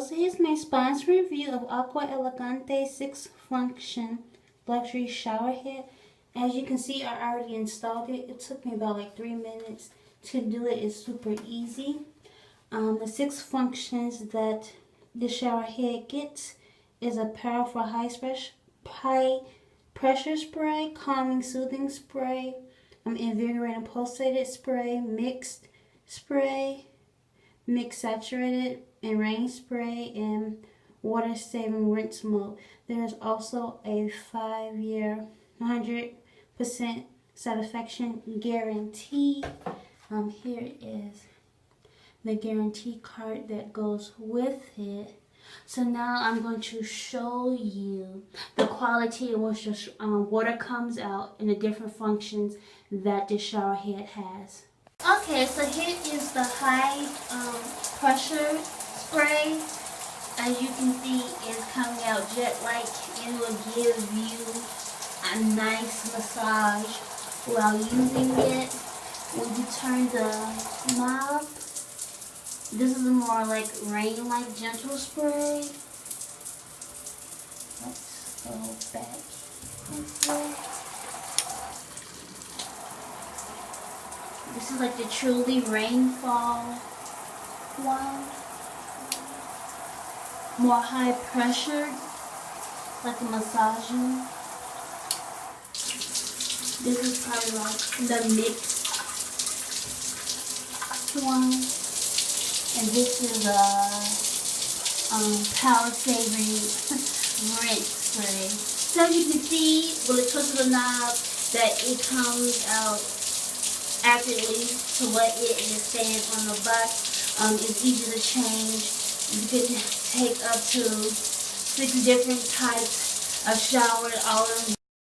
so here's my sponsor review of Aqua Elegante 6-function luxury shower head. As you can see, I already installed it. It took me about like 3 minutes to do it. It's super easy. The 6 functions that the shower head gets is a powerful high pressure spray, calming soothing spray, invigorating pulsated spray, mixed spray, mixed saturated and rain spray, and water saving rinse mode. There is also a 5-year 100% satisfaction guarantee. Here is the guarantee card that goes with it. So now I'm going to show you the quality in which the water comes out and the different functions that the shower head has. Okay, so here is the high pressure spray. As you can see, it's coming out jet-like. It will give you a nice massage while using it. When you turn the knob, this is a more like rain-like gentle spray. Let's go back. This is like the truly rainfall one. More high pressure, like a massaging. This is probably like the mixed one. And this is a power saving rinse spray. So as you can see, when it touches the knob, that it comes out accurately to what it is saying on the box. It's easy to change. You can take up to 6 different types of showers, all of them